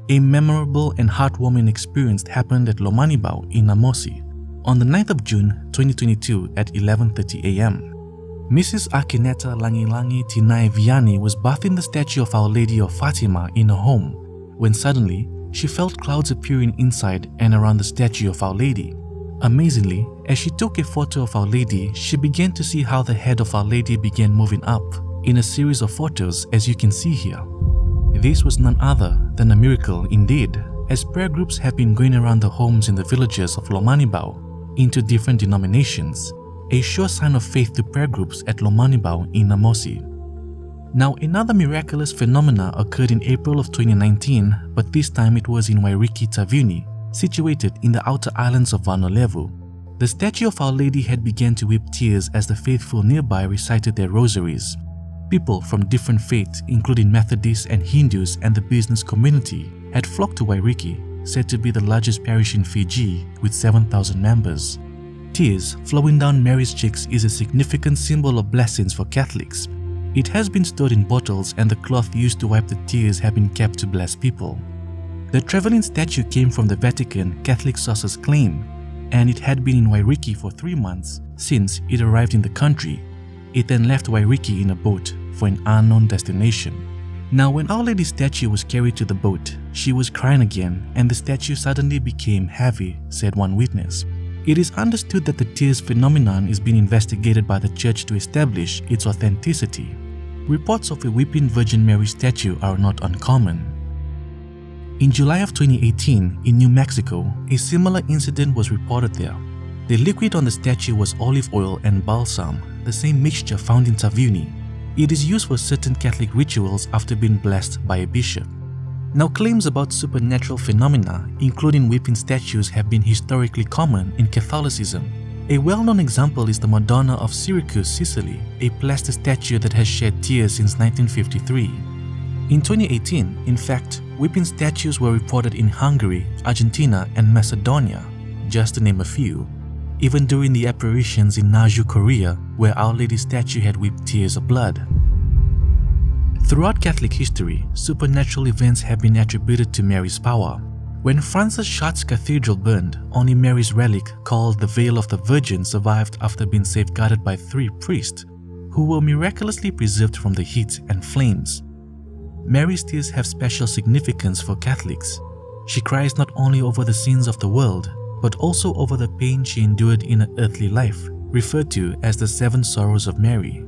A memorable and heartwarming experience happened at Lomanibao in Namosi on the 9th of June 2022 at 11:30 a.m. Mrs. Akineta Langilangi Tinai Vianney was bathing the statue of Our Lady of Fatima in her home when suddenly she felt clouds appearing inside and around the statue of Our Lady. Amazingly, as she took a photo of Our Lady, she began to see how the head of Our Lady began moving up in a series of photos, as you can see here. This was none other than a miracle indeed, as prayer groups have been going around the homes in the villages of Lomanibao into different denominations, a sure sign of faith to prayer groups at Lomanibao in Namosi. Now, another miraculous phenomena occurred in April of 2019, but this time it was in Wairiki Tavuni, situated in the outer islands of Vanuatu. The statue of Our Lady had begun to weep tears as the faithful nearby recited their rosaries. People from different faiths, including Methodists and Hindus and the business community, had flocked to Wairiki, said to be the largest parish in Fiji with 7,000 members. Tears flowing down Mary's cheeks is a significant symbol of blessings for Catholics. It has been stored in bottles and the cloth used to wipe the tears have been kept to bless people. The traveling statue came from the Vatican, Catholic sources claim, and it had been in Wairiki for 3 months since it arrived in the country. It then left Wairiki in a boat for an unknown destination. Now, when Our Lady's statue was carried to the boat, she was crying again and the statue suddenly became heavy, said one witness. It is understood that the tears phenomenon is being investigated by the church to establish its authenticity. Reports of a weeping Virgin Mary statue are not uncommon. In July of 2018, in New Mexico, a similar incident was reported there. The liquid on the statue was olive oil and balsam, the same mixture found in Tavuni. It is used for certain Catholic rituals after being blessed by a bishop. Now, claims about supernatural phenomena, including weeping statues, have been historically common in Catholicism. A well-known example is the Madonna of Syracuse, Sicily, a plaster statue that has shed tears since 1953. In 2018, in fact, weeping statues were reported in Hungary, Argentina, and Macedonia, just to name a few. Even during the apparitions in Naju, Korea, where Our Lady's statue had wept tears of blood. Throughout Catholic history, supernatural events have been attributed to Mary's power. When Francis Schatz's cathedral burned, only Mary's relic, called the Veil of the Virgin, survived after being safeguarded by 3 priests, who were miraculously preserved from the heat and flames. Mary's tears have special significance for Catholics. She cries not only over the sins of the world, but also over the pain she endured in her earthly life, referred to as the 7 sorrows of Mary.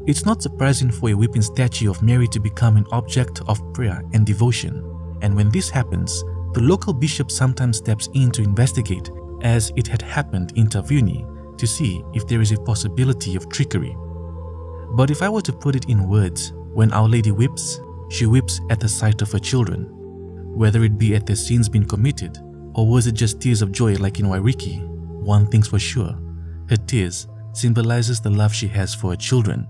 It's not surprising for a weeping statue of Mary to become an object of prayer and devotion, and when this happens, the local bishop sometimes steps in to investigate, as it had happened in Tavuni, to see if there is a possibility of trickery. But if I were to put it in words, when Our Lady weeps, she weeps at the sight of her children, whether it be at their sins being committed, or was it just tears of joy like in Wairiki. One thing's for sure, her tears symbolizes the love she has for her children,